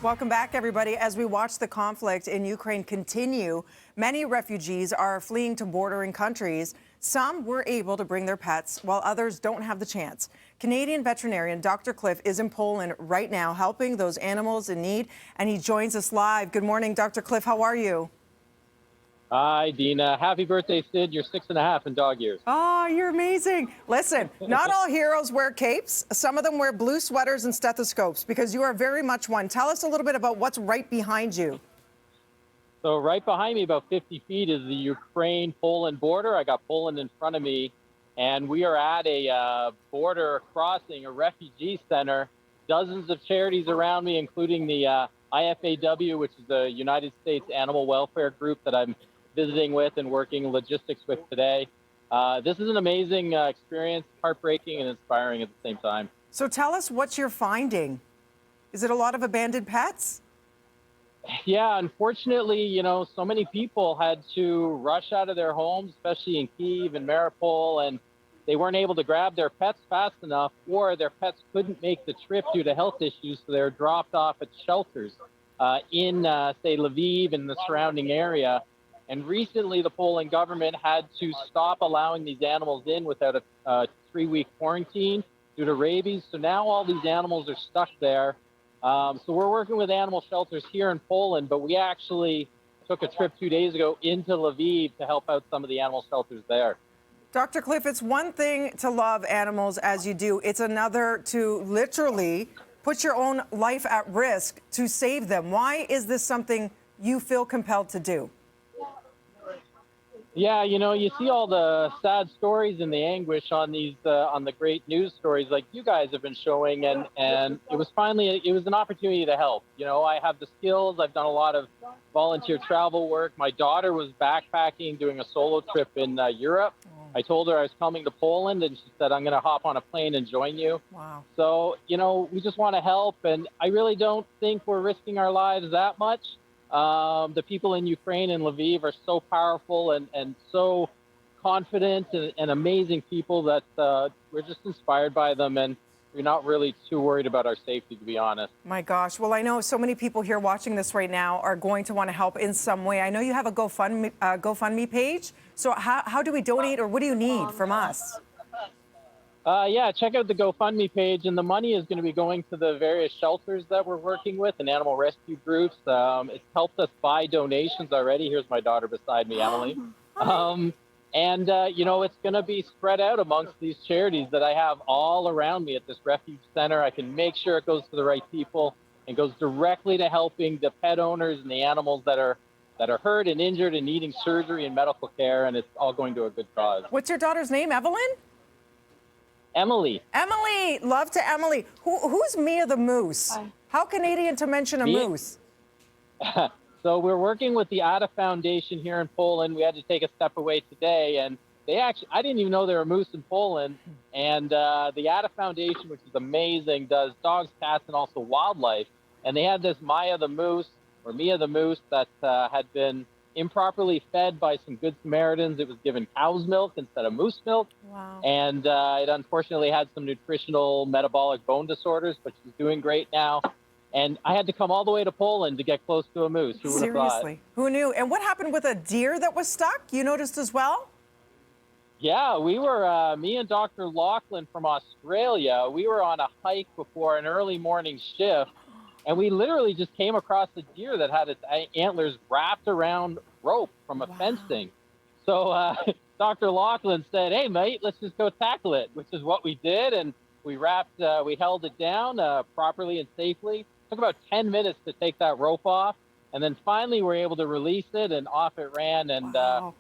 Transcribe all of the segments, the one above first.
Welcome back, everybody. As we watch the conflict in Ukraine continue, many refugees are fleeing to bordering countries. Some were able to bring their pets, while others don't have the chance. Canadian veterinarian Dr. Cliff is in Poland right now helping those animals in need, and he joins us live. Good morning, Dr. Cliff. How are you? Hi, Dina. Happy birthday, Sid. You're 6.5 in dog years. Oh, you're amazing. Listen, not all heroes wear capes. Some of them wear blue sweaters and stethoscopes because you are very much one. Tell us a little bit about what's right behind you. So right behind me, about 50 feet, is the Ukraine-Poland border. I got Poland in front of me, and we are at a border crossing, a refugee center. Dozens of charities around me, including the IFAW, which is the United States Animal Welfare Group that I'm visiting with and working logistics with today. This is an amazing experience, heartbreaking and inspiring at the same time. So tell us what you're finding. Is it a lot of abandoned pets? Yeah, unfortunately, so many people had to rush out of their homes, especially in Kyiv and Mariupol, and they weren't able to grab their pets fast enough, or their pets couldn't make the trip due to health issues, so they were dropped off at shelters in, say, Lviv and the surrounding area. And recently, the Poland government had to stop allowing these animals in without a 3-week quarantine due to rabies. So now all these animals are stuck there. So we're working with animal shelters here in Poland, but we actually took a trip 2 days ago into Lviv to help out some of the animal shelters there. Dr. Cliff, it's one thing to love animals as you do. It's another to literally put your own life at risk to save them. Why is this something you feel compelled to do? Yeah, you see all the sad stories and the anguish on these on the great news stories like you guys have been showing, and it was an opportunity to help. I have the skills. I've done a lot of volunteer travel work. My daughter was backpacking, doing a solo trip in Europe. I told her I was coming to Poland, and she said, I'm going to hop on a plane and join you. Wow. So, we just want to help, and I really don't think we're risking our lives that much. The people in Ukraine and Lviv are so powerful and so confident and amazing people that we're just inspired by them, and we're not really too worried about our safety, to be honest. My gosh. Well, I know so many people here watching this right now are going to want to help in some way. I know you have a GoFundMe page. So how do we donate, or what do you need from us? Yeah, check out the GoFundMe page, and the money is going to be going to the various shelters that we're working with and animal rescue groups. It's helped us buy donations already. Here's my daughter beside me, Emily. It's going to be spread out amongst these charities that I have all around me at this refuge center. I can make sure it goes to the right people and goes directly to helping the pet owners and the animals that are hurt and injured and needing surgery and medical care, and it's all going to a good cause. What's your daughter's name, Evelyn? Emily. Emily, love to Emily. Who's Mia the Moose? Hi. How Canadian to mention a moose? So we're working with the Ada Foundation here in Poland. We had to take a step away today, and I didn't even know there were moose in Poland. And the Ada Foundation, which is amazing, does dogs, cats, and also wildlife. And they had this Mia the Moose that had been improperly fed by some Good Samaritans. It was given cow's milk instead of moose milk. Wow. And it unfortunately had some nutritional metabolic bone disorders, but she's doing great now. And I had to come all the way to Poland to get close to a moose. Who would have thought? Seriously, who knew? And what happened with a deer that was stuck? You noticed as well? Yeah, we were, me and Dr. Lachlan from Australia, we were on a hike before an early morning shift, and we literally just came across a deer that had its antlers wrapped around rope from a fencing. So Dr. Lachlan said, hey, mate, let's just go tackle it, which is what we did. And we held it down properly and safely. It took about 10 minutes to take that rope off. And then finally we were able to release it, and off it ran. And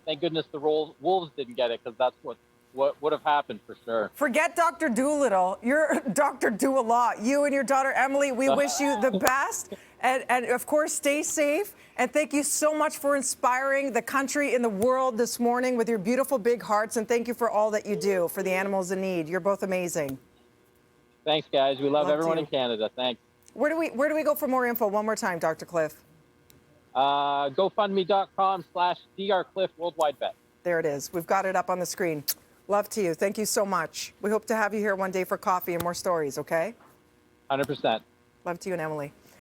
thank goodness the wolves didn't get it, because that's what would have happened for sure. Forget Dr. Doolittle. You're Dr. Do-a-lot. You and your daughter, Emily, we wish you the best. And of course, stay safe. And thank you so much for inspiring the country and the world this morning with your beautiful big hearts. And thank you for all that you do for the animals in need. You're both amazing. Thanks, guys. We love everyone in Canada. Thanks. Where do we go for more info? One more time, Dr. Cliff. GoFundMe.com/drcliff Worldwide Bet. There it is. We've got it up on the screen. Love to you. Thank you so much. We hope to have you here one day for coffee and more stories, okay? 100%. Love to you and Emily.